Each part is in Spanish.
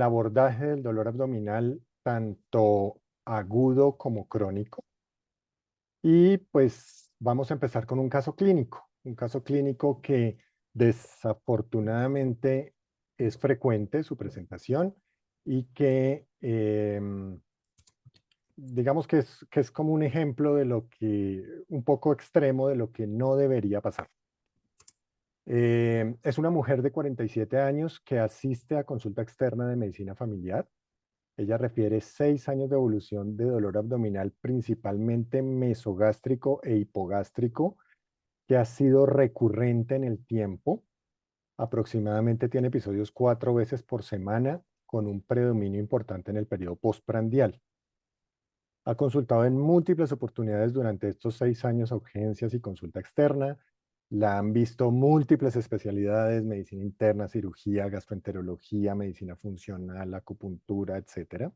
abordaje del dolor abdominal tanto agudo como crónico. Y pues vamos a empezar con un caso clínico que desafortunadamente es frecuente su presentación y que digamos que es como un ejemplo de lo que, un poco extremo de lo que no debería pasar. Es una mujer de 47 años que asiste a consulta externa de medicina familiar. Ella refiere 6 años de evolución de dolor abdominal, principalmente mesogástrico e hipogástrico, que ha sido recurrente en el tiempo. Aproximadamente tiene episodios 4 veces por semana, con un predominio importante en el periodo postprandial. Ha consultado en múltiples oportunidades durante estos 6 años a urgencias y consulta externa. La han visto múltiples especialidades: medicina interna, cirugía, gastroenterología, medicina funcional, acupuntura, etcétera.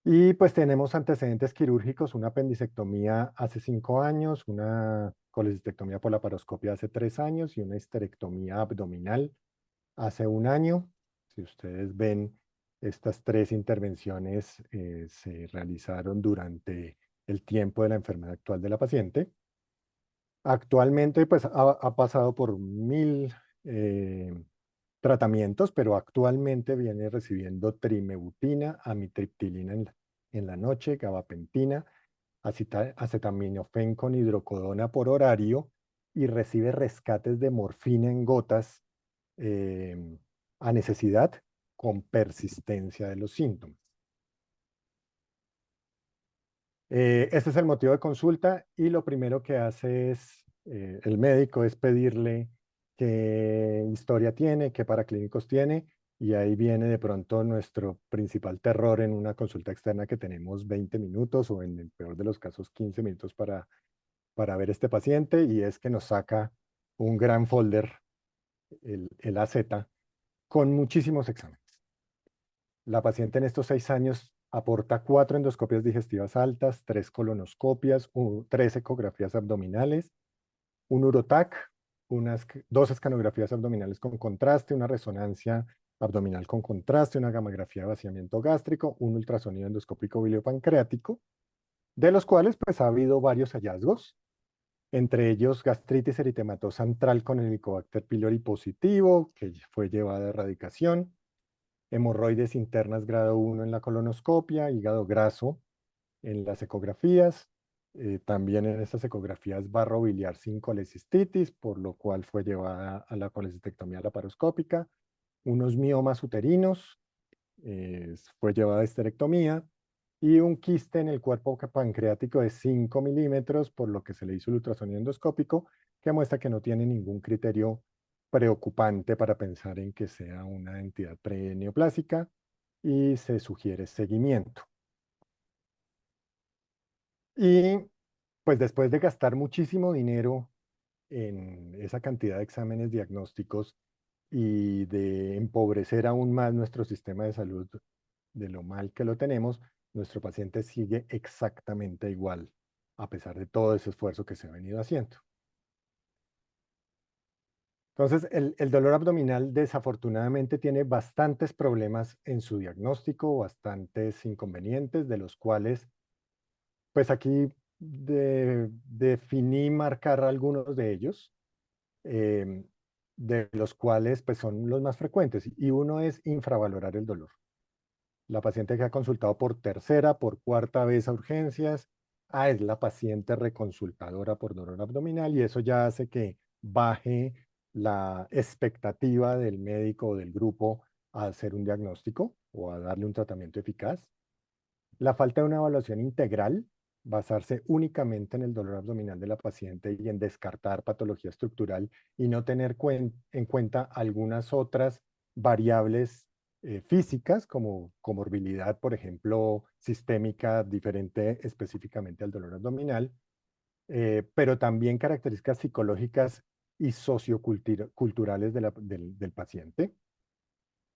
Y pues tenemos antecedentes quirúrgicos: una apendicectomía hace 5 años, una colecistectomía por laparoscopia hace 3 años y una histerectomía abdominal hace 1 año. Si ustedes ven, estas 3 intervenciones se realizaron durante el tiempo de la enfermedad actual de la paciente. Actualmente pues ha pasado por 1000 eh, tratamientos, pero actualmente viene recibiendo trimebutina, amitriptilina en la noche, gabapentina, acetaminofén con hidrocodona por horario, y recibe rescates de morfina en gotas eh, a necesidad, con persistencia de los síntomas. Este es el motivo de consulta, y lo primero que hace el médico es pedirle qué historia tiene, qué paraclínicos tiene, y ahí viene de pronto nuestro principal terror en una consulta externa, que tenemos 20 minutos o en el peor de los casos 15 minutos para ver este paciente, y es que nos saca un gran folder, el AZ, con muchísimos exámenes. La paciente en estos 6 años aporta 4 endoscopias digestivas altas, 3 colonoscopias, 3 ecografías abdominales, un urotac, 2 escanografías abdominales con contraste, una resonancia abdominal con contraste, una gamografía de vaciamiento gástrico, un ultrasonido endoscópico biliopancreático, de los cuales pues ha habido varios hallazgos, entre ellos gastritis eritematosa antral con Helicobacter pylori positivo, que fue llevada a erradicación; hemorroides internas grado 1 en la colonoscopia; hígado graso en las ecografías. También en estas ecografías barro biliar sin colecistitis, por lo cual fue llevada a la colecistectomía laparoscópica; unos miomas uterinos, fue llevada a histerectomía; y un quiste en el cuerpo pancreático de 5 milímetros, por lo que se le hizo el ultrasonido endoscópico, que muestra que no tiene ningún criterio preocupante para pensar en que sea una entidad preneoplásica, y se sugiere seguimiento. Y pues después de gastar muchísimo dinero en esa cantidad de exámenes diagnósticos y de empobrecer aún más nuestro sistema de salud de lo mal que lo tenemos, nuestro paciente sigue exactamente igual, a pesar de todo ese esfuerzo que se ha venido haciendo. Entonces, el dolor abdominal desafortunadamente tiene bastantes problemas en su diagnóstico, bastantes inconvenientes, de los cuales, pues aquí definí marcar algunos de ellos, em, de los cuales pues son los más frecuentes, y uno es infravalorar el dolor. La paciente que ha consultado por tercera, por cuarta vez a urgencias, es la paciente reconsultadora por dolor abdominal, y eso ya hace que baje la expectativa del médico o del grupo a hacer un diagnóstico o a darle un tratamiento eficaz. La falta de una evaluación integral, basarse únicamente en el dolor abdominal de la paciente y en descartar patología estructural, y no tener en cuenta algunas otras variables físicas, como comorbilidad, por ejemplo, sistémica, diferente específicamente al dolor abdominal, pero también características psicológicas y socioculturales del paciente.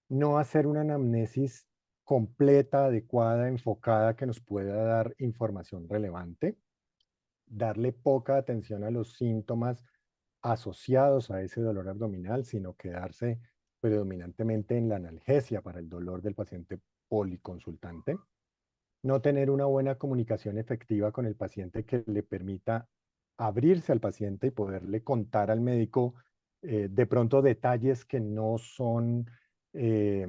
No hacer una anamnesis completa, adecuada, enfocada, que nos pueda dar información relevante; darle poca atención a los síntomas asociados a ese dolor abdominal, sino quedarse predominantemente en la analgesia para el dolor del paciente policonsultante. No tener una buena comunicación efectiva con el paciente que le permita abrirse al paciente y poderle contar al médico de pronto detalles que no son eh,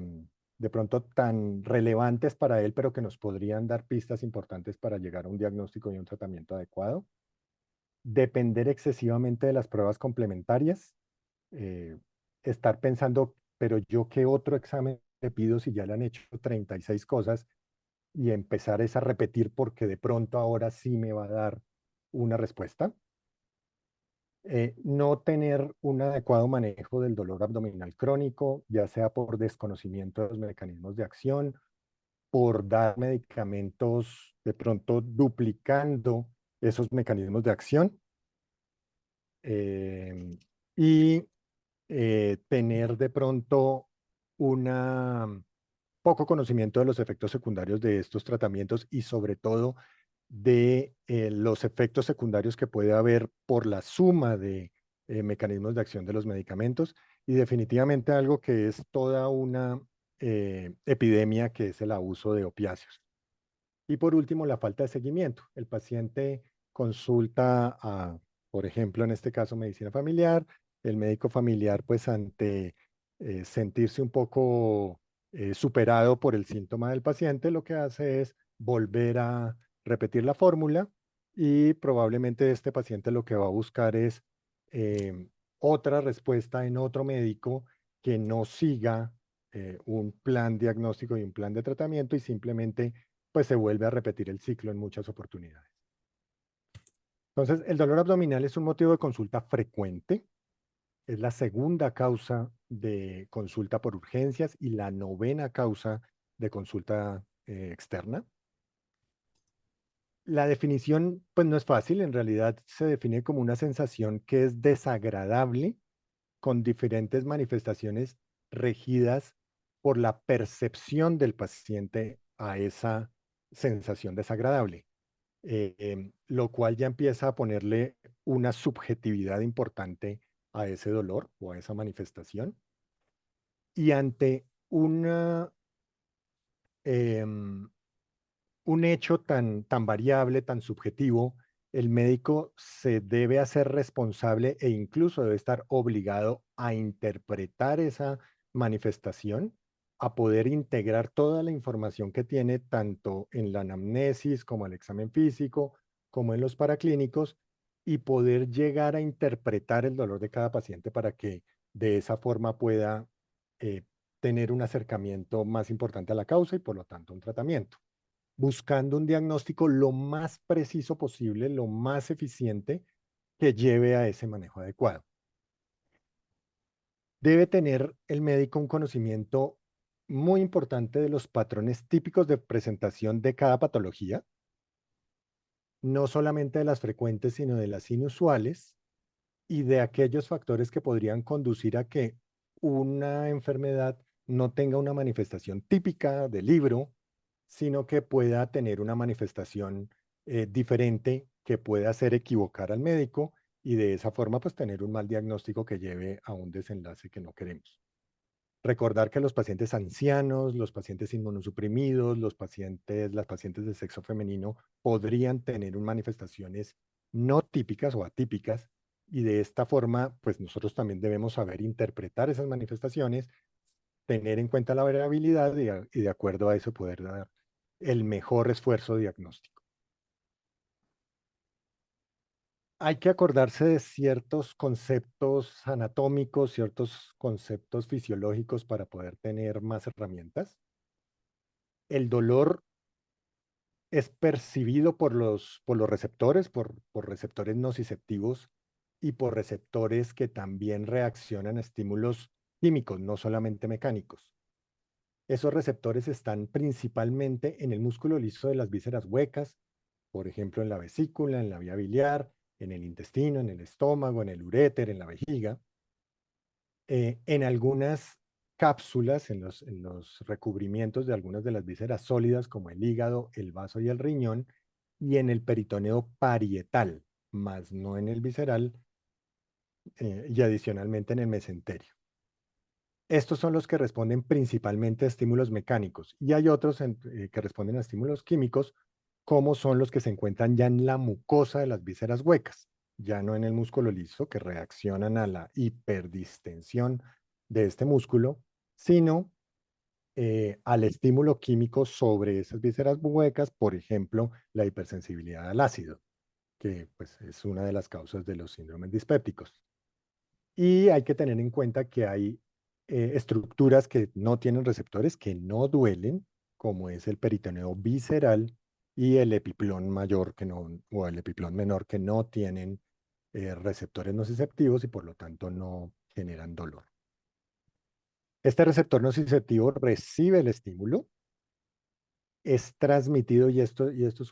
de pronto tan relevantes para él, pero que nos podrían dar pistas importantes para llegar a un diagnóstico y un tratamiento adecuado. Depender excesivamente de las pruebas complementarias, eh, estar pensando, pero yo qué otro examen le pido si ya le han hecho 36 cosas y empezar es a repetir porque de pronto ahora sí me va a dar una respuesta. No tener un adecuado manejo del dolor abdominal crónico, ya sea por desconocimiento de los mecanismos de acción, por dar medicamentos de pronto duplicando esos mecanismos de acción, eh, y tener de pronto una poco conocimiento de los efectos secundarios de estos tratamientos y sobre todo de los efectos secundarios que puede haber por la suma de mecanismos de acción de los medicamentos y definitivamente algo que es toda una epidemia que es el abuso de opiáceos. Y por último, la falta de seguimiento. El paciente consulta a, por ejemplo, en este caso, medicina familiar. El médico familiar, pues ante sentirse un poco superado por el síntoma del paciente, lo que hace es volver a repetir la fórmula y probablemente este paciente lo que va a buscar es eh, otra respuesta en otro médico que no siga un plan diagnóstico y un plan de tratamiento y simplemente pues se vuelve a repetir el ciclo en muchas oportunidades. Entonces, el dolor abdominal es un motivo de consulta frecuente, es la segunda causa de consulta por urgencias y la novena causa de consulta externa. La definición, pues no es fácil, en realidad se define como una sensación que es desagradable con diferentes manifestaciones regidas por la percepción del paciente a esa sensación desagradable. Lo cual ya empieza a ponerle una subjetividad importante a ese dolor o a esa manifestación. Y ante em, un hecho tan variable, tan subjetivo, el médico se debe hacer responsable e incluso debe estar obligado a interpretar esa manifestación, a poder integrar toda la información que tiene tanto en la anamnesis como el examen físico, como en los paraclínicos, y poder llegar a interpretar el dolor de cada paciente para que de esa forma pueda eh, tener un acercamiento más importante a la causa y por lo tanto un tratamiento buscando un diagnóstico lo más preciso posible, lo más eficiente que lleve a ese manejo adecuado. Debe tener el médico un conocimiento muy importante de los patrones típicos de presentación de cada patología, no solamente de las frecuentes, sino de las inusuales y de aquellos factores que podrían conducir a que una enfermedad no tenga una manifestación típica del libro, sino que pueda tener una manifestación diferente que pueda hacer equivocar al médico y de esa forma pues tener un mal diagnóstico que lleve a un desenlace que no queremos. Recordar que los pacientes ancianos, los pacientes inmunosuprimidos, las pacientes de sexo femenino podrían tener manifestaciones no típicas o atípicas y de esta forma, pues nosotros también debemos saber interpretar esas manifestaciones, tener en cuenta la variabilidad y de acuerdo a eso poder dar el mejor esfuerzo diagnóstico. Hay que acordarse de ciertos conceptos anatómicos, ciertos conceptos fisiológicos para poder tener más herramientas. El dolor es percibido por los receptores, por receptores nociceptivos y por receptores que también reaccionan a estímulos químicos, no solamente mecánicos. Esos receptores están principalmente en el músculo liso de las vísceras huecas, por ejemplo, en la vesícula, en la vía biliar, en el intestino, en el estómago, en el uréter, en la vejiga, en algunas cápsulas, en los recubrimientos de algunas de las vísceras sólidas, como el hígado, el vaso y el riñón, y en el peritoneo parietal, más no en el visceral, y adicionalmente en el mesenterio. Estos son los que responden principalmente a estímulos mecánicos y hay otros que responden a estímulos químicos, como son los que se encuentran ya en la mucosa de las vísceras huecas, ya no en el músculo liso, que reaccionan a la hiperdistensión de este músculo, sino al estímulo químico sobre esas vísceras huecas, por ejemplo, la hipersensibilidad al ácido, que pues, es una de las causas de los síndromes dispépticos. Y hay que tener en cuenta que hay estructuras que no tienen receptores, que no duelen, como es el peritoneo visceral y el epiplón mayor que no, o el epiplón menor, que no tienen receptores nociceptivos y por lo tanto no generan dolor. Este receptor nociceptivo recibe el estímulo, es transmitido, y esto es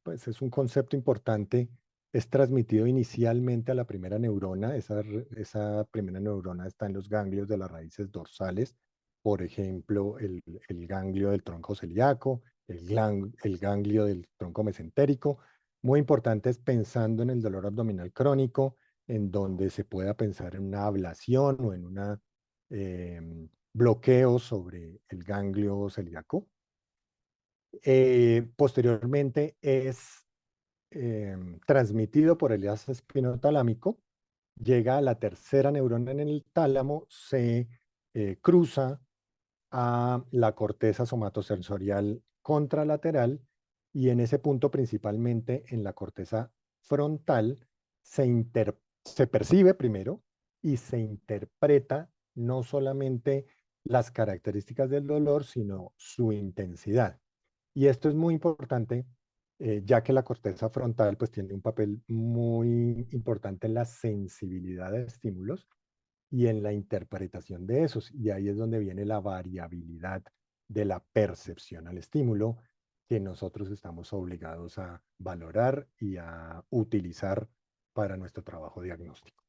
pues es un concepto importante, es transmitido inicialmente a la primera neurona. Esa primera neurona está en los ganglios de las raíces dorsales, por ejemplo, el ganglio del tronco celíaco, el ganglio del tronco mesentérico. Muy importante es pensando en el dolor abdominal crónico, en donde se pueda pensar en una ablación o en un bloqueo sobre el ganglio celíaco. Posteriormente es transmitido por el haz espinotalámico, llega a la tercera neurona en el tálamo, se cruza a la corteza somatosensorial contralateral y en ese punto, principalmente en la corteza frontal, se percibe primero y se interpreta no solamente las características del dolor, sino su intensidad. Y esto es muy importante, ya que la corteza frontal pues tiene un papel muy importante en la sensibilidad de estímulos y en la interpretación de esos. Y ahí es donde viene la variabilidad de la percepción al estímulo, que nosotros estamos obligados a valorar y a utilizar para nuestro trabajo diagnóstico.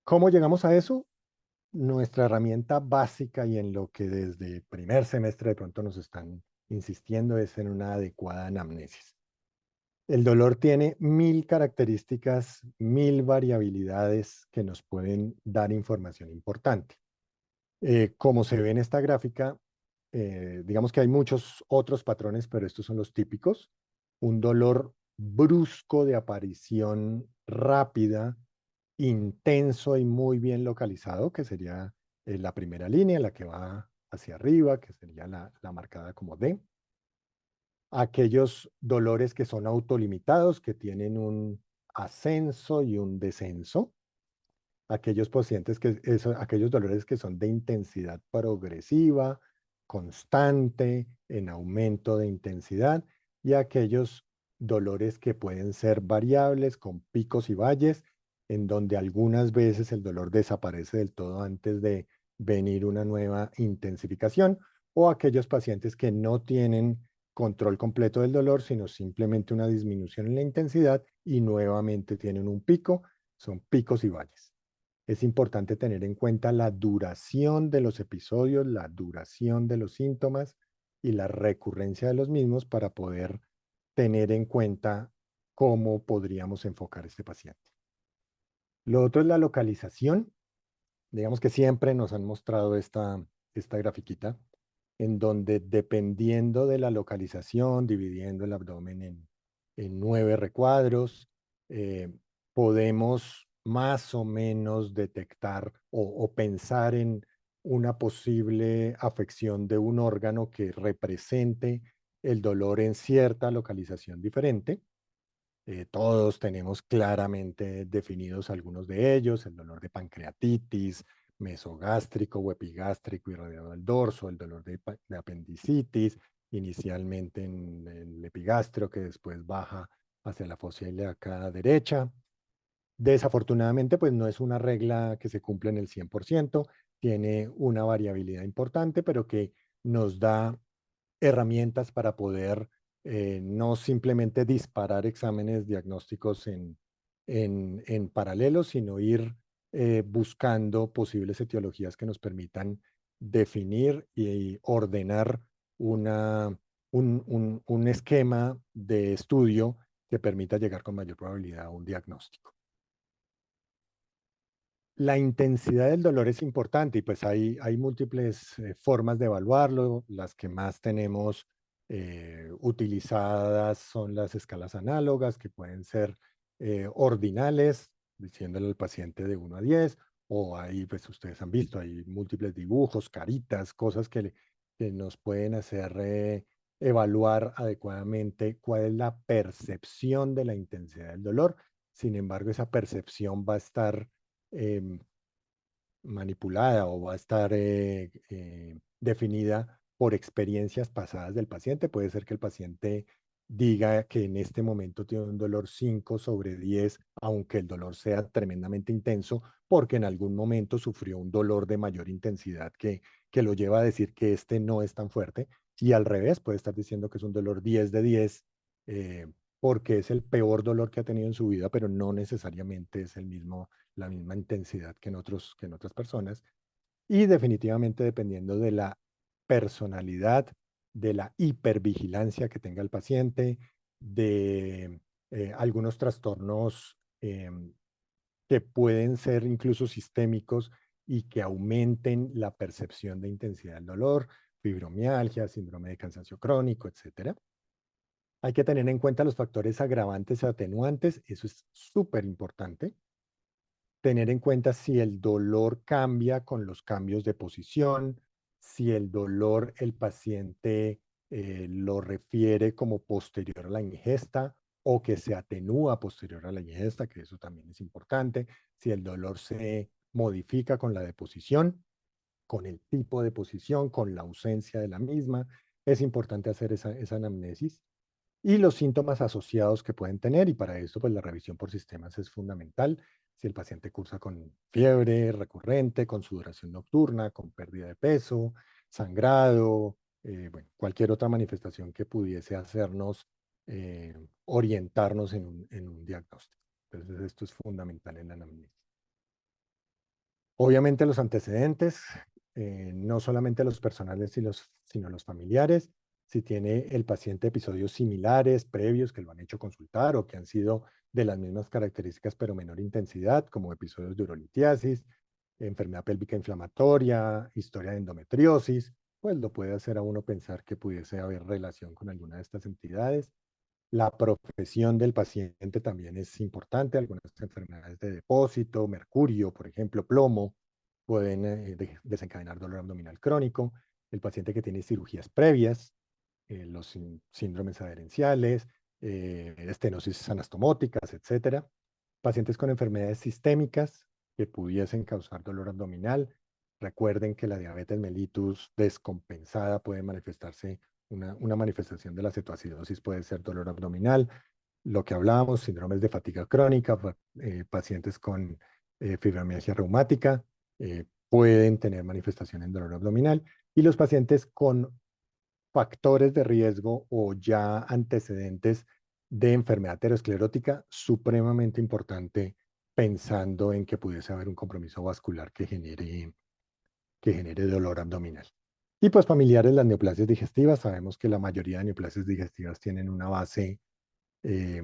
¿Cómo llegamos a eso? Nuestra herramienta básica, y en lo que desde primer semestre de pronto nos están insistiendo, es en una adecuada anamnesis. El dolor tiene 1000 características, 1000 variabilidades que nos pueden dar información importante. Como se ve en esta gráfica, digamos que hay muchos otros patrones, pero estos son los típicos. Un dolor brusco de aparición rápida, intenso y muy bien localizado, que sería la primera línea, la que va hacia arriba, que sería la marcada como D. Aquellos dolores que son autolimitados, que tienen un ascenso y un descenso. Aquellos pacientes aquellos dolores que son de intensidad progresiva, constante, en aumento de intensidad, y aquellos dolores que pueden ser variables, con picos y valles, en donde algunas veces el dolor desaparece del todo antes de venir una nueva intensificación, o aquellos pacientes que no tienen control completo del dolor, sino simplemente una disminución en la intensidad y nuevamente tienen un pico, son picos y valles. Es importante tener en cuenta la duración de los episodios, la duración de los síntomas y la recurrencia de los mismos para poder tener en cuenta cómo podríamos enfocar este paciente. Lo otro es la localización. Digamos que siempre nos han mostrado esta grafiquita, en donde dependiendo de la localización, dividiendo el abdomen en 9 recuadros, podemos más o menos detectar o pensar en una posible afección de un órgano que represente el dolor en cierta localización diferente. Todos tenemos claramente definidos algunos de ellos: el dolor de pancreatitis, mesogástrico o epigástrico irradiado al dorso, el dolor de apendicitis, inicialmente en el epigastrio, que después baja hacia la fosa ilíaca derecha. Desafortunadamente, pues no es una regla que se cumple en el 100%, tiene una variabilidad importante, pero que nos da herramientas para poder no simplemente disparar exámenes diagnósticos en paralelo, sino ir buscando posibles etiologías que nos permitan definir y ordenar un esquema de estudio que permita llegar con mayor probabilidad a un diagnóstico. La intensidad del dolor es importante y pues hay múltiples formas de evaluarlo. Las que más tenemos utilizadas son las escalas análogas, que pueden ser ordinales, diciéndole al paciente de 1 a 10, o ahí pues ustedes han visto, hay múltiples dibujos, caritas, cosas que nos pueden hacer evaluar adecuadamente cuál es la percepción de la intensidad del dolor. Sin embargo, esa percepción va a estar em, manipulada o va a estar definida por experiencias pasadas del paciente. Puede ser que el paciente diga que en este momento tiene un dolor 5/10, aunque el dolor sea tremendamente intenso, porque en algún momento sufrió un dolor de mayor intensidad que lo lleva a decir que este no es tan fuerte. Y al revés, puede estar diciendo que es un dolor 10/10, eh, porque es el peor dolor que ha tenido en su vida, pero no necesariamente es la misma intensidad que en otras personas. Y definitivamente dependiendo de la personalidad, de la hipervigilancia que tenga el paciente, de algunos trastornos que pueden ser incluso sistémicos y que aumenten la percepción de intensidad del dolor, fibromialgia, síndrome de cansancio crónico, etcétera. Hay que tener en cuenta los factores agravantes y atenuantes, eso es súper importante. Tener en cuenta si el dolor cambia con los cambios de posición, si el dolor el paciente lo refiere como posterior a la ingesta o que se atenúa posterior a la ingesta, que eso también es importante, si el dolor se modifica con la deposición, con el tipo de posición, con la ausencia de la misma. Es importante hacer esa anamnesis y los síntomas asociados que pueden tener, y para esto pues la revisión por sistemas es fundamental. Si el paciente cursa con fiebre recurrente, con sudoración nocturna, con pérdida de peso, sangrado, bueno, cualquier otra manifestación que pudiese hacernos orientarnos en un diagnóstico. Entonces esto es fundamental en la anamnesis. Obviamente los antecedentes, no solamente los personales, sino los familiares. Si tiene el paciente episodios similares, previos, que lo han hecho consultar o que han sido de las mismas características pero menor intensidad, como episodios de urolitiasis, enfermedad pélvica inflamatoria, historia de endometriosis, pues lo puede hacer a uno pensar que pudiese haber relación con alguna de estas entidades. La profesión del paciente también es importante. Algunas enfermedades de depósito, mercurio, por ejemplo, plomo, pueden desencadenar dolor abdominal crónico. El paciente que tiene cirugías previas, los síndromes adherenciales, estenosis anastomóticas, etcétera. Pacientes con enfermedades sistémicas que pudiesen causar dolor abdominal. Recuerden que la diabetes mellitus descompensada puede manifestarse, una manifestación de la cetoacidosis puede ser dolor abdominal. Lo que hablábamos, síndromes de fatiga crónica, pacientes con fibromialgia reumática pueden tener manifestación en dolor abdominal. Y los pacientes con factores de riesgo o ya antecedentes de enfermedad aterosclerótica, supremamente importante pensando en que pudiese haber un compromiso vascular que genere dolor abdominal. Y pues familiares, las neoplasias digestivas, sabemos que la mayoría de neoplasias digestivas tienen una base eh,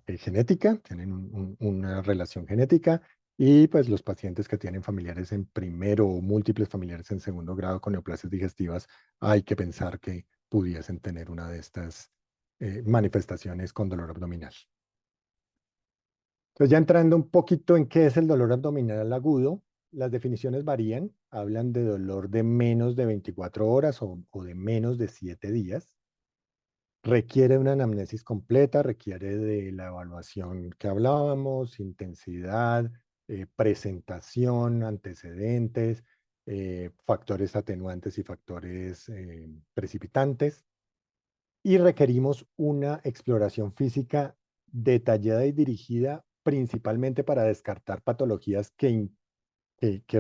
genética, tienen una relación genética, y pues los pacientes que tienen familiares en primero o múltiples familiares en segundo grado con neoplasias digestivas, hay que pensar que pudiesen tener una de estas manifestaciones con dolor abdominal. Entonces ya entrando un poquito en qué es el dolor abdominal agudo, las definiciones varían, hablan de dolor de menos de 24 horas o de menos de 7 días. Requiere una anamnesis completa, requiere de la evaluación que hablábamos, intensidad, presentación, antecedentes, factores atenuantes y factores precipitantes. Y requerimos una exploración física detallada y dirigida principalmente para descartar patologías que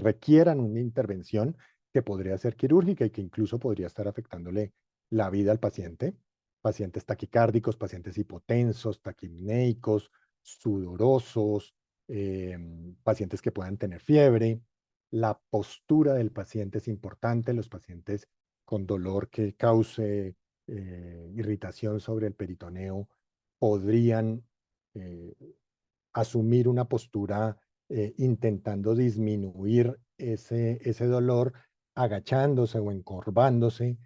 requieran una intervención que podría ser quirúrgica y que incluso podría estar afectándole la vida al paciente. Pacientes taquicárdicos, pacientes hipotensos, taquimneicos, sudorosos, pacientes que puedan tener fiebre. La postura del paciente es importante. Los pacientes con dolor que cause irritación sobre el peritoneo podrían eh, asumir una postura intentando disminuir ese dolor, agachándose o encorvándose,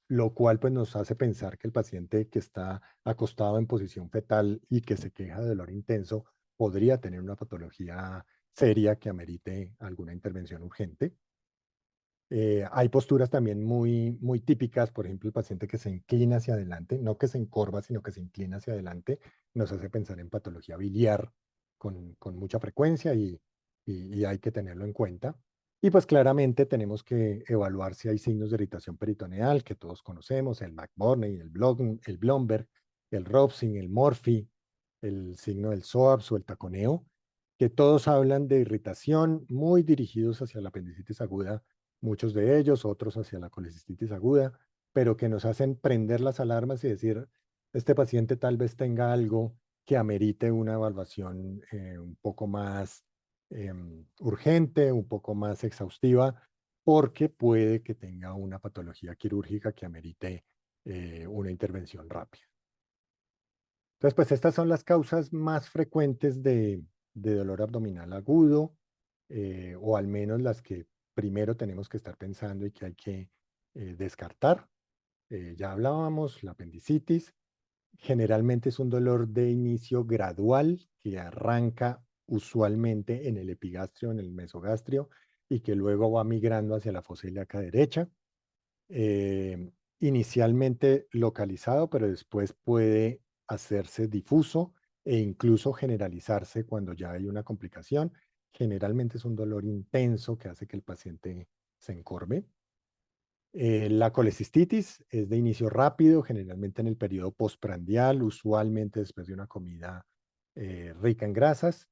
lo cual pues nos hace pensar que el paciente que está acostado en posición fetal y que se queja de dolor intenso podría tener una patología seria que amerite alguna intervención urgente. Hay posturas también muy típicas, por ejemplo, el paciente que se inclina hacia adelante, no que se encorva, sino que se inclina hacia adelante, nos hace pensar en patología biliar con mucha frecuencia y hay que tenerlo en cuenta. Y pues claramente tenemos que evaluar si hay signos de irritación peritoneal que todos conocemos, el McBurney, el Blomberg, el Robson, el Morphy, el signo del SOAPS o el taconeo, que todos hablan de irritación muy dirigidos hacia la apendicitis aguda, muchos de ellos, otros hacia la colecistitis aguda, pero que nos hacen prender las alarmas y decir, este paciente tal vez tenga algo que amerite una evaluación un poco más urgente, un poco más exhaustiva, porque puede que tenga una patología quirúrgica que amerite una intervención rápida. Entonces, pues estas son las causas más frecuentes de dolor abdominal agudo, o al menos las que primero tenemos que estar pensando y que hay que descartar. Ya hablábamos, la apendicitis. Generalmente es un dolor de inicio gradual que arranca usualmente en el epigastrio, en el mesogastrio, y que luego va migrando hacia la fosa ilíaca derecha. eh, Inicialmente localizado, pero después puede hacerse difuso e incluso generalizarse cuando ya hay una complicación. Generalmente es un dolor intenso que hace que el paciente se encorve. La colecistitis es de inicio rápido, generalmente en el periodo postprandial, usualmente después de una comida rica en grasas,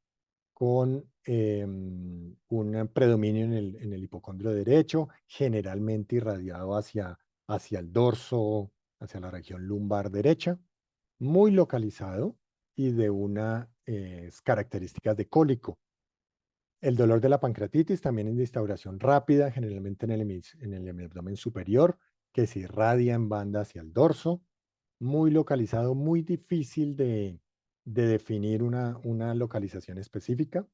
con un predominio en el hipocondrio derecho, generalmente irradiado hacia el dorso, hacia la región lumbar derecha, muy localizado y de unas características de cólico. El dolor de la pancreatitis también es de instauración rápida, generalmente en el abdomen superior, que se irradia en banda hacia el dorso, muy localizado, muy difícil de definir una localización específica.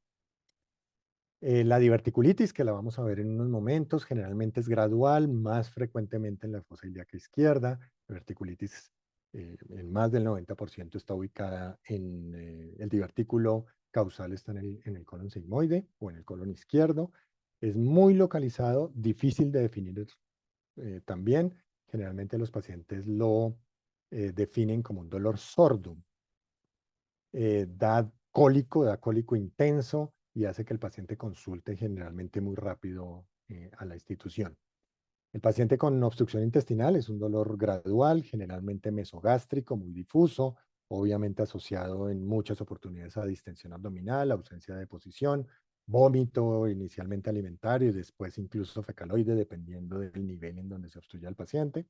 La diverticulitis, que la vamos a ver en unos momentos, generalmente es gradual, más frecuentemente en la fosa ilíaca izquierda. La diverticulitis en más del 90% está ubicada en el divertículo causal, está en el colon sigmoide o en el colon izquierdo. Es muy localizado, difícil de definir también. Generalmente los pacientes lo definen como un dolor sordo. Da cólico intenso y hace que el paciente consulte generalmente muy rápido a la institución. El paciente con obstrucción intestinal es un dolor gradual, generalmente mesogástrico, muy difuso, obviamente asociado en muchas oportunidades a distensión abdominal, ausencia de posición, vómito inicialmente alimentario y después incluso fecaloide, dependiendo del nivel en donde se obstruya el paciente.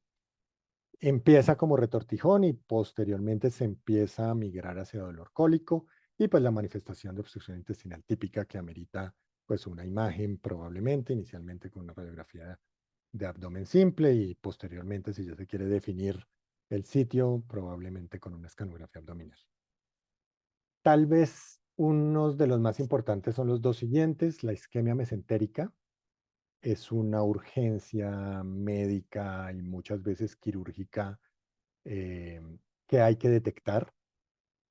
Empieza como retortijón y posteriormente se empieza a migrar hacia dolor cólico y pues la manifestación de obstrucción intestinal típica que amerita pues una imagen probablemente, inicialmente con una radiografía de abdomen simple y posteriormente, si ya se quiere definir el sitio, probablemente con una escanografía abdominal. Tal vez unos de los más importantes son los dos siguientes: la isquemia mesentérica. Es una urgencia médica y muchas veces quirúrgica eh, que hay que detectar,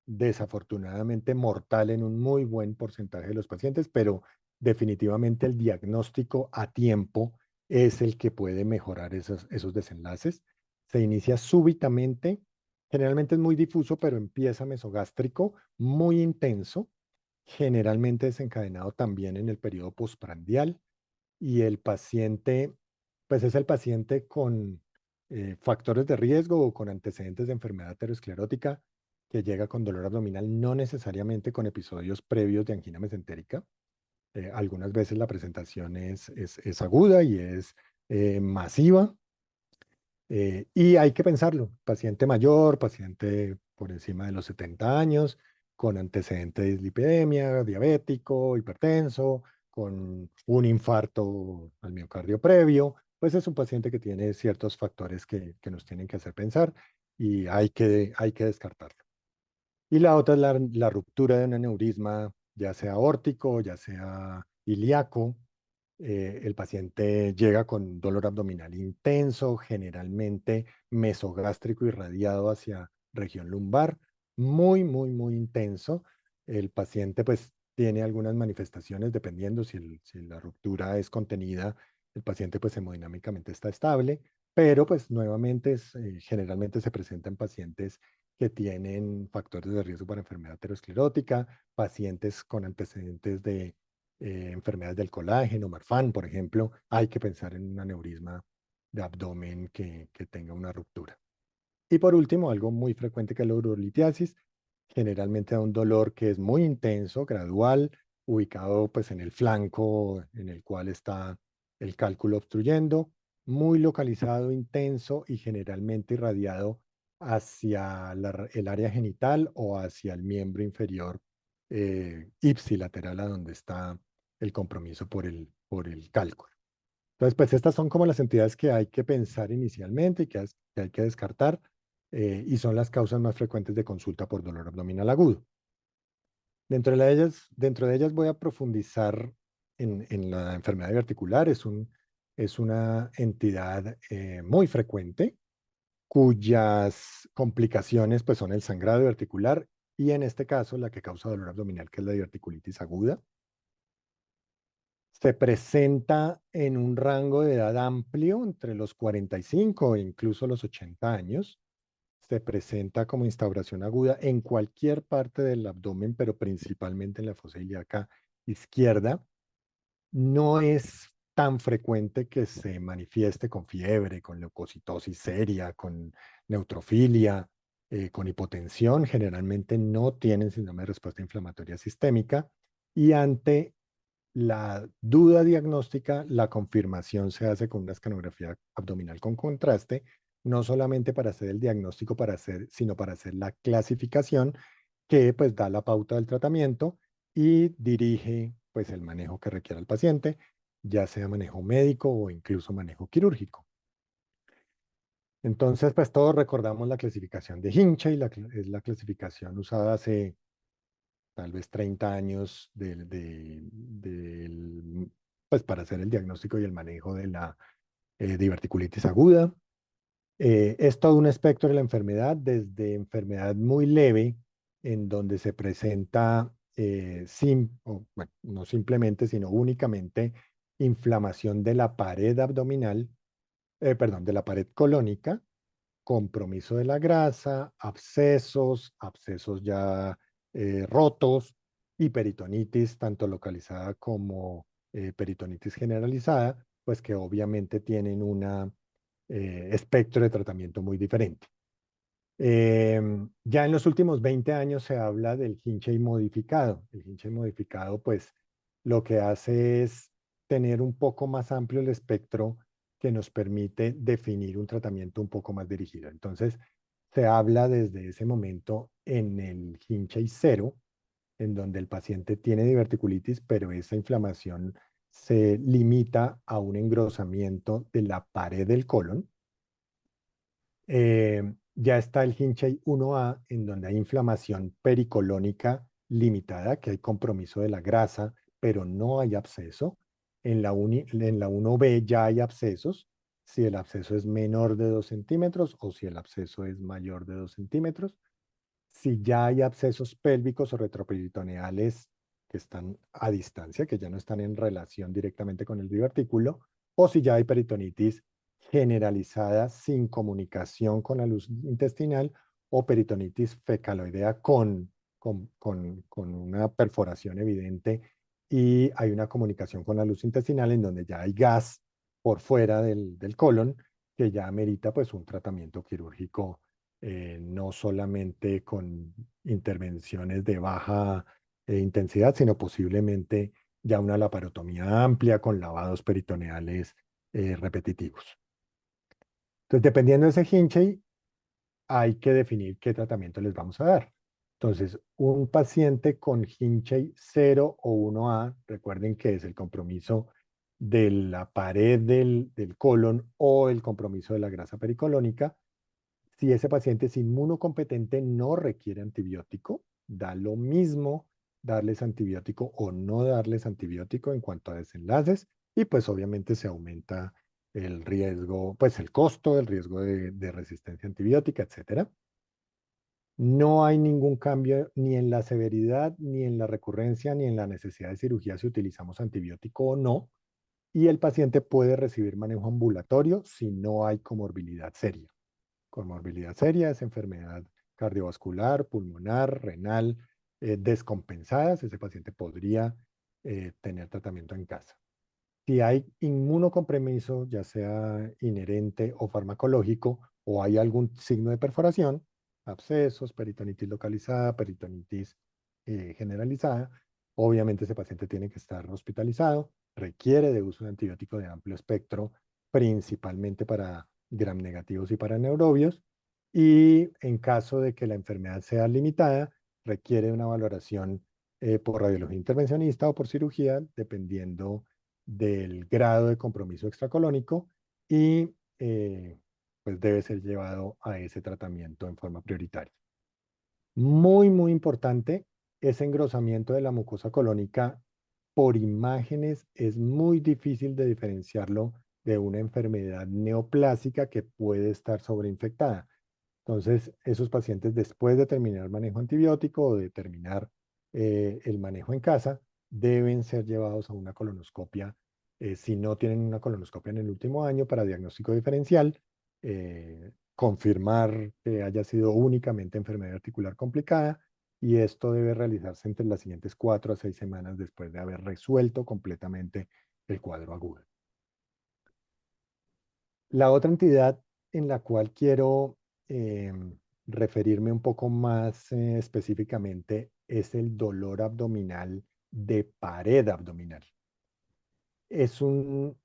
desafortunadamente mortal en un muy buen porcentaje de los pacientes, pero definitivamente el diagnóstico a tiempo es el que puede mejorar esos desenlaces. Se inicia súbitamente, generalmente es muy difuso, pero empieza mesogástrico, muy intenso, generalmente desencadenado también en el periodo postprandial y el paciente, pues es el paciente con factores de riesgo o con antecedentes de enfermedad aterosclerótica que llega con dolor abdominal, no necesariamente con episodios previos de angina mesentérica. Algunas veces la presentación es aguda y es masiva, y hay que pensarlo. Paciente mayor, paciente por encima de los 70 años, con antecedentes de dislipidemia, diabético, hipertenso, con un infarto al miocardio previo, pues es un paciente que tiene ciertos factores que nos tienen que hacer pensar y hay que descartarlo. Y la otra es la ruptura de un aneurisma ya sea aórtico, ya sea ilíaco. El paciente llega con dolor abdominal intenso, generalmente mesogástrico irradiado hacia región lumbar, muy, muy, muy intenso. El paciente pues tiene algunas manifestaciones dependiendo si la ruptura es contenida, el paciente pues hemodinámicamente está estable, pero pues nuevamente generalmente se presenta en pacientes que tienen factores de riesgo para enfermedad aterosclerótica, pacientes con antecedentes de enfermedades del colágeno, Marfan, por ejemplo, hay que pensar en un aneurisma de abdomen que tenga una ruptura. Y por último, algo muy frecuente que es la urolitiasis, generalmente da un dolor que es muy intenso, gradual, ubicado pues en el flanco en el cual está el cálculo obstruyendo, muy localizado, intenso y generalmente irradiado hacia el área genital o hacia el miembro inferior ipsilateral a donde está el compromiso por el cálculo. Entonces, pues estas son como las entidades que hay que pensar inicialmente y que hay que descartar y son las causas más frecuentes de consulta por dolor abdominal agudo. Dentro de ellas voy a profundizar en la enfermedad diverticular. Es una entidad muy frecuente cuyas complicaciones pues, son el sangrado diverticular y en este caso la que causa dolor abdominal, que es la diverticulitis aguda. Se presenta en un rango de edad amplio, entre los 45 e incluso los 80 años. Se presenta como instauración aguda en cualquier parte del abdomen, pero principalmente en la fosa ilíaca izquierda. No es tan frecuente que se manifieste con fiebre, con leucocitosis seria, con neutrofilia, con hipotensión. Generalmente no tienen síndrome de respuesta inflamatoria sistémica y ante la duda diagnóstica, la confirmación se hace con una escanografía abdominal con contraste, no solamente para hacer el diagnóstico, sino para hacer la clasificación que pues da la pauta del tratamiento y dirige pues el manejo que requiera el paciente, ya sea manejo médico o incluso manejo quirúrgico. Entonces, pues todos recordamos la clasificación de Hinchey, es la clasificación usada hace tal vez 30 años pues para hacer el diagnóstico y el manejo de la diverticulitis aguda. Es todo un espectro de la enfermedad, desde enfermedad muy leve, en donde se presenta, bueno, no simplemente, sino únicamente inflamación de la pared abdominal, perdón, de la pared colónica, compromiso de la grasa, abscesos ya rotos y peritonitis, tanto localizada como peritonitis generalizada, pues que obviamente tienen un espectro de tratamiento muy diferente. Ya en los últimos 20 años se habla del Hinchey modificado. El Hinchey modificado, pues, lo que hace es tener un poco más amplio el espectro que nos permite definir un tratamiento un poco más dirigido. Entonces, se habla desde ese momento en el Hinchey cero, en donde el paciente tiene diverticulitis, pero esa inflamación se limita a un engrosamiento de la pared del colon. Ya está el Hinchey 1A, en donde hay inflamación pericolónica limitada, que hay compromiso de la grasa, pero no hay absceso. En la 1B ya hay abscesos, si el absceso es menor de 2 centímetros o si el absceso es mayor de 2 centímetros. Si ya hay abscesos pélvicos o retroperitoneales que están a distancia, que ya no están en relación directamente con el divertículo, o si ya hay peritonitis generalizada sin comunicación con la luz intestinal o peritonitis fecaloidea con una perforación evidente y hay una comunicación con la luz intestinal en donde ya hay gas por fuera del colon que ya amerita pues un tratamiento quirúrgico no solamente con intervenciones de baja intensidad, sino posiblemente ya una laparotomía amplia con lavados peritoneales repetitivos. Entonces, dependiendo de ese Hinchey, hay que definir qué tratamiento les vamos a dar. Entonces, un paciente con Hinchey 0 o 1A, recuerden que es el compromiso de la pared del colon o el compromiso de la grasa pericolónica. Si ese paciente es inmunocompetente, no requiere antibiótico, da lo mismo darles antibiótico o no darles antibiótico en cuanto a desenlaces, y pues obviamente se aumenta el riesgo, pues el costo, el riesgo de resistencia antibiótica, etcétera. No hay ningún cambio ni en la severidad, ni en la recurrencia, ni en la necesidad de cirugía si utilizamos antibiótico o no, y el paciente puede recibir manejo ambulatorio si no hay comorbilidad seria. Comorbilidad seria es enfermedad cardiovascular, pulmonar, renal, descompensadas. Ese paciente podría tener tratamiento en casa. Si hay inmunocompromiso, ya sea inherente o farmacológico, o hay algún signo de perforación, abscesos, peritonitis localizada, peritonitis generalizada, obviamente ese paciente tiene que estar hospitalizado, requiere de uso de antibiótico de amplio espectro, principalmente para gram negativos y para neurobios, y en caso de que la enfermedad sea limitada, requiere una valoración por radiología intervencionista o por cirugía, dependiendo del grado de compromiso extracolónico, y pues debe ser llevado a ese tratamiento en forma prioritaria. Muy, muy importante, ese engrosamiento de la mucosa colónica por imágenes es muy difícil de diferenciarlo de una enfermedad neoplásica que puede estar sobreinfectada. Entonces, esos pacientes, después de terminar el manejo antibiótico o de terminar el manejo en casa, deben ser llevados a una colonoscopia, si no tienen una colonoscopia en el último año, para diagnóstico diferencial, confirmar que haya sido únicamente enfermedad articular complicada, y esto debe realizarse entre las siguientes 4 a 6 semanas después de haber resuelto completamente el cuadro agudo. La otra entidad en la cual quiero referirme un poco más específicamente es el dolor abdominal de pared abdominal. Es un,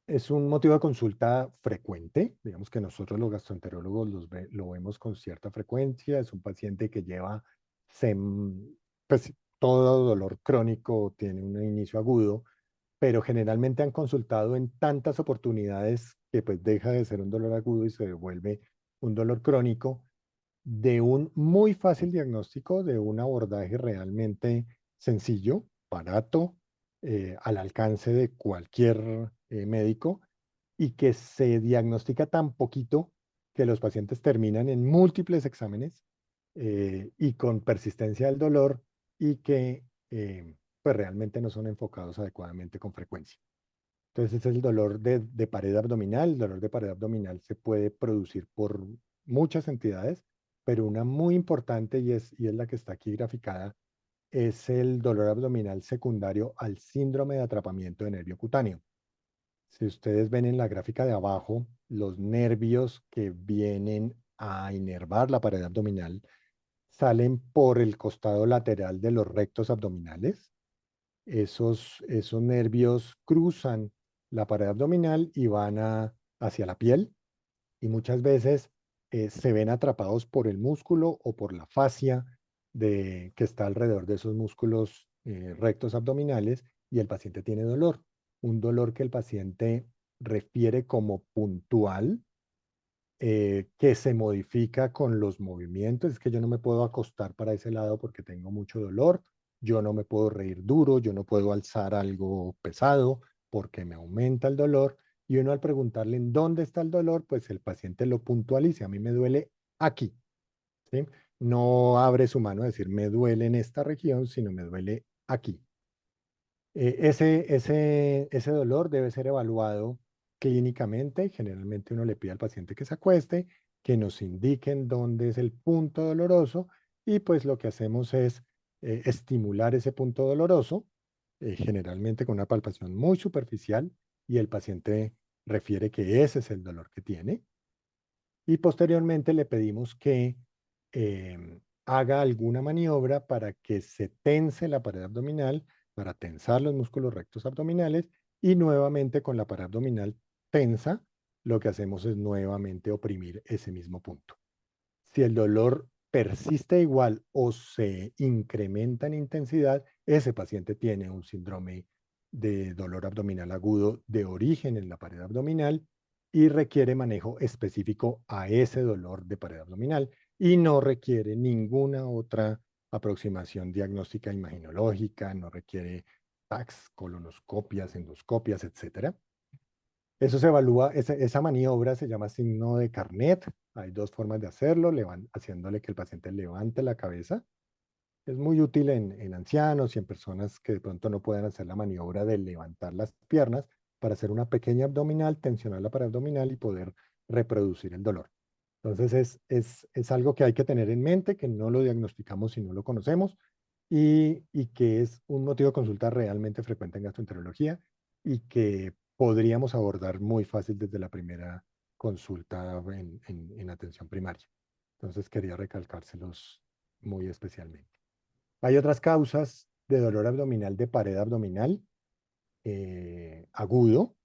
es un motivo de consulta frecuente. Digamos que nosotros los gastroenterólogos lo vemos con cierta frecuencia. Es un paciente que lleva, pues todo dolor crónico tiene un inicio agudo, pero generalmente han consultado en tantas oportunidades que pues deja de ser un dolor agudo y se devuelve un dolor crónico, de un muy fácil diagnóstico, de un abordaje realmente sencillo, barato, al alcance de cualquier médico, y que se diagnostica tan poquito que los pacientes terminan en múltiples exámenes y con persistencia del dolor, y que pues realmente no son enfocados adecuadamente con frecuencia. Entonces, ese es el dolor de pared abdominal. El dolor de pared abdominal se puede producir por muchas entidades, pero una muy importante, y es la que está aquí graficada, es el dolor abdominal secundario al síndrome de atrapamiento de nervio cutáneo. Si ustedes ven en la gráfica de abajo, los nervios que vienen a inervar la pared abdominal salen por el costado lateral de los rectos abdominales. Esos nervios cruzan la pared abdominal y van hacia la piel, y muchas veces se ven atrapados por el músculo o por la fascia que está alrededor de esos músculos rectos abdominales, y el paciente tiene dolor. Un dolor que el paciente refiere como puntual, que se modifica con los movimientos. Es que yo no me puedo acostar para ese lado porque tengo mucho dolor, yo no me puedo reír duro, yo no puedo alzar algo pesado porque me aumenta el dolor. Y uno, al preguntarle en dónde está el dolor, pues el paciente lo puntualiza: a mí me duele aquí, ¿sí? No abre su mano a decir me duele en esta región, sino me duele aquí. Ese dolor debe ser evaluado clínicamente. Generalmente uno le pide al paciente que se acueste, que nos indiquen dónde es el punto doloroso, y pues lo que hacemos es estimular ese punto doloroso, generalmente con una palpación muy superficial, y el paciente refiere que ese es el dolor que tiene. Y posteriormente le pedimos que haga alguna maniobra para que se tense la pared abdominal, para tensar los músculos rectos abdominales, y nuevamente con la pared abdominal tensa, lo que hacemos es nuevamente oprimir ese mismo punto. Si el dolor persiste igual o se incrementa en intensidad, ese paciente tiene un síndrome de dolor abdominal agudo de origen en la pared abdominal, y requiere manejo específico a ese dolor de pared abdominal, y no requiere ninguna otra aproximación diagnóstica imaginológica, no requiere TACs, colonoscopias, endoscopias, etcétera. Eso se evalúa, esa maniobra se llama signo de Carnet. Hay dos formas de hacerlo, haciéndole que el paciente levante la cabeza. Es muy útil en ancianos y en personas que de pronto no puedan hacer la maniobra de levantar las piernas para hacer una pequeña abdominal, tensionar la pared abdominal y poder reproducir el dolor. Entonces es algo que hay que tener en mente, que no lo diagnosticamos si no lo conocemos y que es un motivo de consulta realmente frecuente en gastroenterología y que podríamos abordar muy fácil desde la primera consulta en atención primaria. Entonces quería recalcárselos muy especialmente. Hay otras causas de dolor abdominal de pared abdominal agudo,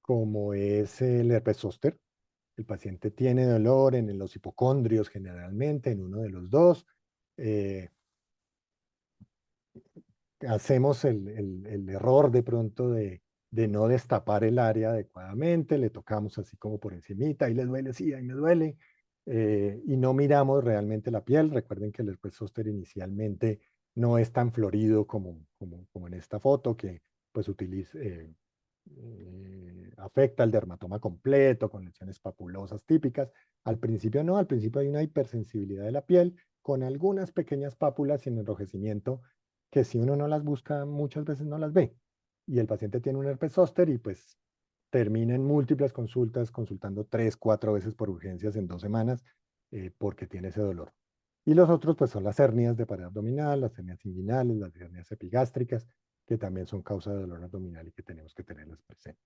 como es el herpes zóster. El paciente tiene dolor en los hipocondrios generalmente, en uno de los dos. Eh, Hacemos el error de pronto de no destapar el área adecuadamente, le tocamos así como por encimita, ahí le duele, sí, ahí me duele, y no miramos realmente la piel. Recuerden que el herpes zóster inicialmente no es tan florido como en esta foto, que pues afecta al dermatoma completo, con lesiones papulosas típicas. Al principio no, al principio hay una hipersensibilidad de la piel, con algunas pequeñas pápulas y en enrojecimiento que si uno no las busca, muchas veces no las ve. Y el paciente tiene un herpes zóster y pues termina en múltiples consultas, consultando 3, 4 veces por urgencias en 2 semanas, porque tiene ese dolor. Y los otros pues son las hernias de pared abdominal, las hernias inguinales, las hernias epigástricas, que también son causa de dolor abdominal y que tenemos que tenerlas presentes.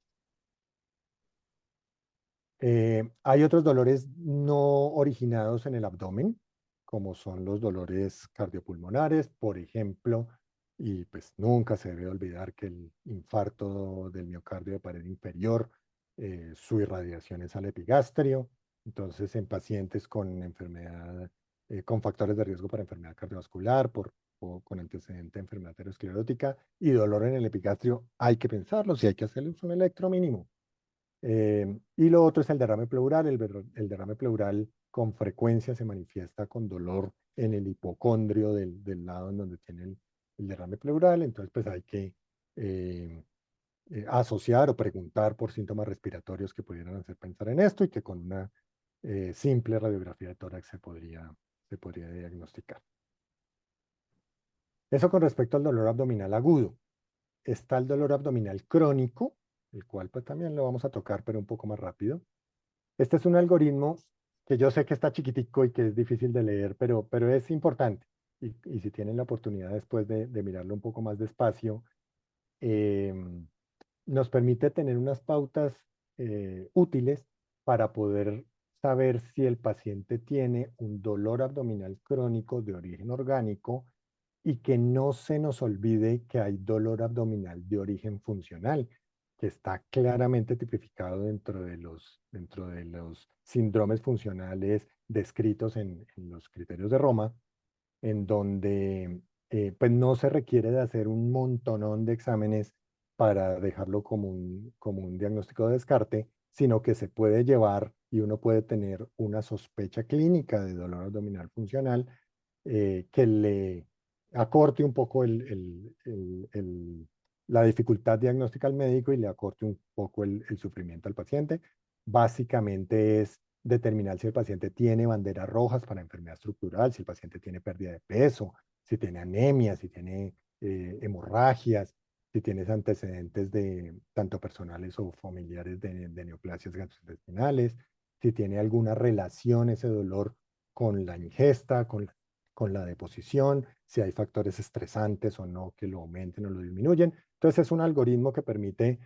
Hay otros dolores no originados en el abdomen, como son los dolores cardiopulmonares, por ejemplo, y pues nunca se debe olvidar que el infarto del miocardio de pared inferior, su irradiación es al epigastrio. Entonces, en pacientes con enfermedad, con factores de riesgo para enfermedad cardiovascular, o con antecedente de enfermedad aterosclerótica y dolor en el epigastrio, hay que pensarlo, si hay que hacerles un electro mínimo. Y lo otro es el derrame pleural. El derrame pleural con frecuencia se manifiesta con dolor en el hipocondrio del lado en donde tiene el derrame pleural. Entonces, pues hay que eh, asociar o preguntar por síntomas respiratorios que pudieran hacer pensar en esto y que con una simple radiografía de tórax se podría diagnosticar. Eso con respecto al dolor abdominal agudo. Está el dolor abdominal crónico, el cual pues también lo vamos a tocar, pero un poco más rápido. Este es un algoritmo que yo sé que está chiquitico y que es difícil de leer, pero es importante. Y si tienen la oportunidad después de mirarlo un poco más despacio, eh, nos permite tener unas pautas útiles para poder saber si el paciente tiene un dolor abdominal crónico de origen orgánico y que no se nos olvide que hay dolor abdominal de origen funcional, que está claramente tipificado dentro de los síndromes funcionales descritos en los criterios de Roma, en donde pues no se requiere de hacer un montonón de exámenes para dejarlo como un diagnóstico de descarte, sino que se puede llevar y uno puede tener una sospecha clínica de dolor abdominal funcional que le acorte un poco la dificultad diagnóstica al médico y le acorte un poco el sufrimiento al paciente. Básicamente es determinar si el paciente tiene banderas rojas para enfermedad estructural, si el paciente tiene pérdida de peso, si tiene anemia, si tiene hemorragias, si tienes antecedentes de tanto personales o familiares de neoplasias gastrointestinales, si tiene alguna relación ese dolor con la ingesta, con la deposición, si hay factores estresantes o no que lo aumenten o lo disminuyen. Entonces es un algoritmo que permite,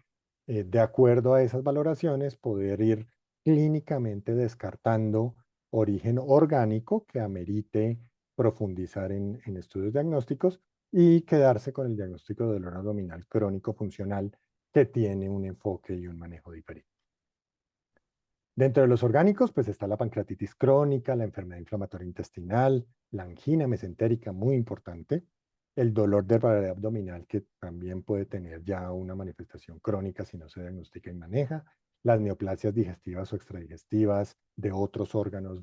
de acuerdo a esas valoraciones, poder ir clínicamente descartando origen orgánico que amerite profundizar en estudios diagnósticos y quedarse con el diagnóstico de dolor abdominal crónico funcional que tiene un enfoque y un manejo diferente. Dentro de los orgánicos, pues está la pancreatitis crónica, la enfermedad inflamatoria intestinal, la angina mesentérica, muy importante, el dolor de pared abdominal, que también puede tener ya una manifestación crónica si no se diagnostica y maneja, las neoplasias digestivas o extradigestivas de otros órganos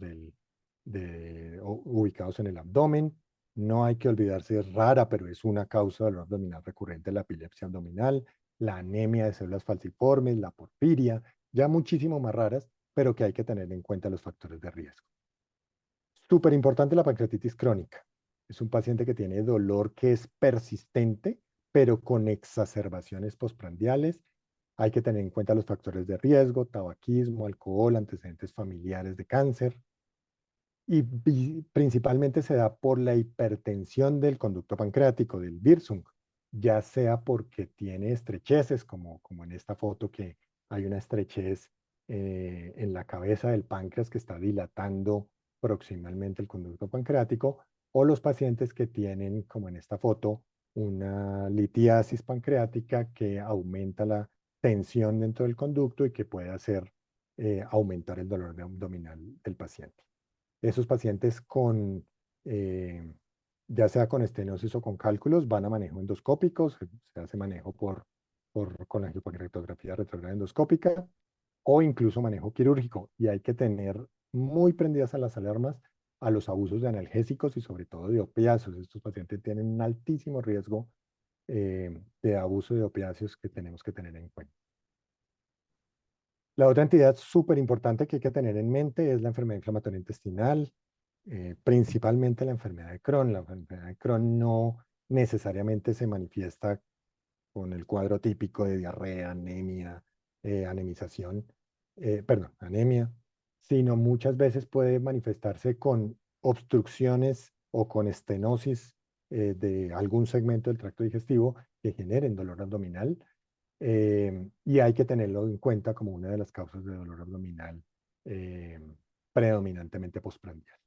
ubicados en el abdomen, No hay que olvidarse, es rara, pero es una causa de dolor abdominal recurrente, la epilepsia abdominal, la anemia de células falciformes, la porfiria, ya muchísimo más raras, pero que hay que tener en cuenta los factores de riesgo. Súper importante la pancreatitis crónica. Es un paciente que tiene dolor que es persistente, pero con exacerbaciones postprandiales. Hay que tener en cuenta los factores de riesgo, tabaquismo, alcohol, antecedentes familiares de cáncer. Y principalmente se da por la hipertensión del conducto pancreático, del Wirsung, ya sea porque tiene estrecheces, como en esta foto que hay una estrechez en la cabeza del páncreas que está dilatando proximalmente el conducto pancreático, o los pacientes que tienen, como en esta foto, una litiasis pancreática que aumenta la tensión dentro del conducto y que puede hacer aumentar el dolor abdominal del paciente. Esos pacientes eh, ya sea con estenosis o con cálculos, van a manejo endoscópico, se hace manejo con la angiografía retrograda endoscópica o incluso manejo quirúrgico. Y hay que tener muy prendidas a las alarmas a los abusos de analgésicos y sobre todo de opiáceos. Estos pacientes tienen un altísimo riesgo de abuso de opiáceos que tenemos que tener en cuenta. La otra entidad súper importante que hay que tener en mente es la enfermedad inflamatoria intestinal, principalmente la enfermedad de Crohn. La enfermedad de Crohn no necesariamente se manifiesta con el cuadro típico de diarrea, anemia, anemización, perdón, anemia, sino muchas veces puede manifestarse con obstrucciones o con estenosis de algún segmento del tracto digestivo que generen dolor abdominal, y hay que tenerlo en cuenta como una de las causas de dolor abdominal eh, predominantemente postprandial.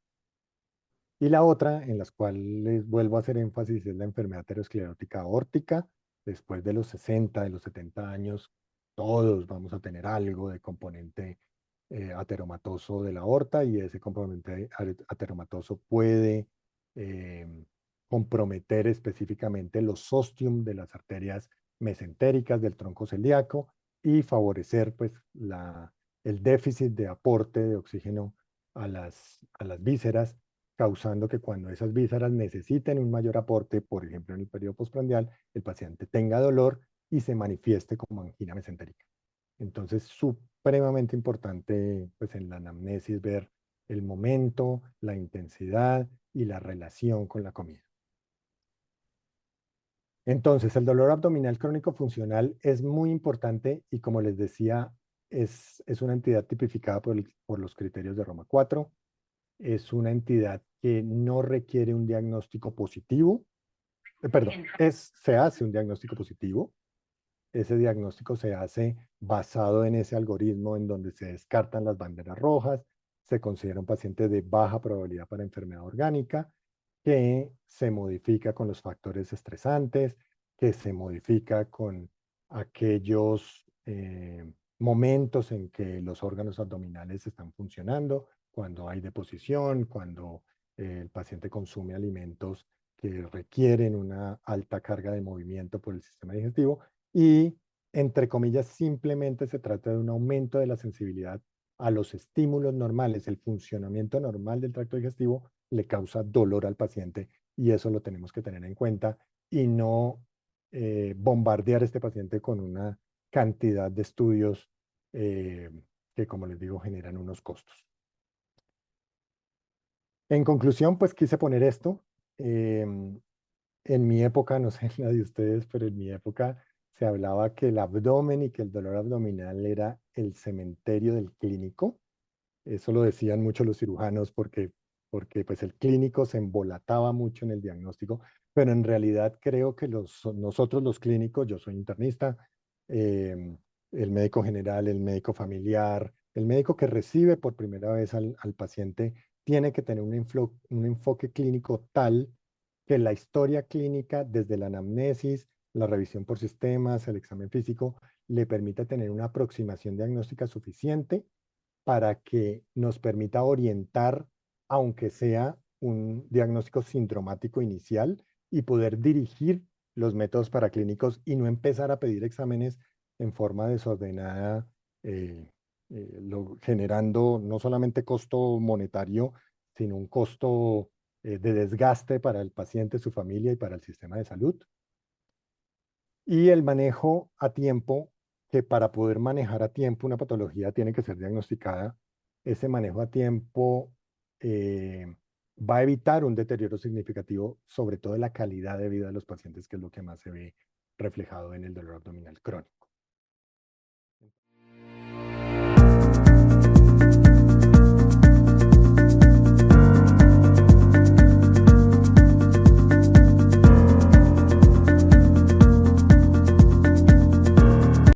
Y la otra, en las cuales vuelvo a hacer énfasis, es la enfermedad aterosclerótica aórtica. Después de los 60, de los 70 años, todos vamos a tener algo de componente ateromatoso de la aorta, y ese componente ateromatoso puede eh, comprometer específicamente los ostium de las arterias mesentéricas del tronco celíaco y favorecer pues, el déficit de aporte de oxígeno a las vísceras, causando que cuando esas vísceras necesiten un mayor aporte, por ejemplo en el periodo postprandial, el paciente tenga dolor y se manifieste como angina mesentérica. Entonces, supremamente importante pues, en la anamnesis ver el momento, la intensidad y la relación con la comida. Entonces, el dolor abdominal crónico funcional es muy importante y, como les decía, es una entidad tipificada por los criterios de Roma 4. Es una entidad que no requiere un diagnóstico positivo. Perdón, se hace un diagnóstico positivo. Ese diagnóstico se hace basado en ese algoritmo en donde se descartan las banderas rojas, se considera un paciente de baja probabilidad para enfermedad orgánica, que se modifica con los factores estresantes, que se modifica con aquellos momentos en que los órganos abdominales están funcionando, cuando hay deposición, cuando el paciente consume alimentos que requieren una alta carga de movimiento por el sistema digestivo, y, entre comillas, simplemente se trata de un aumento de la sensibilidad a los estímulos normales. El funcionamiento normal del tracto digestivo le causa dolor al paciente y eso lo tenemos que tener en cuenta y no bombardear a este paciente con una cantidad de estudios eh, que, como les digo, generan unos costos. En conclusión, pues quise poner esto. En mi época, no sé en la de ustedes, pero en mi época se hablaba que el abdomen y que el dolor abdominal era el cementerio del clínico. Eso lo decían mucho los cirujanos porque pues el clínico se embolataba mucho en el diagnóstico, pero en realidad creo que nosotros los clínicos, yo soy internista, eh, el médico general, el médico familiar, el médico que recibe por primera vez al paciente, tiene que tener un enfoque clínico tal que la historia clínica, desde la anamnesis, la revisión por sistemas, el examen físico, le permita tener una aproximación diagnóstica suficiente para que nos permita orientar, aunque sea un diagnóstico sindromático inicial, y poder dirigir los métodos paraclínicos y no empezar a pedir exámenes en forma desordenada, generando no solamente costo monetario, sino un costo de desgaste para el paciente, su familia y para el sistema de salud. Y el manejo a tiempo, que para poder manejar a tiempo una patología tiene que ser diagnosticada. Ese manejo a tiempo va a evitar un deterioro significativo, sobre todo de la calidad de vida de los pacientes, que es lo que más se ve reflejado en el dolor abdominal crónico.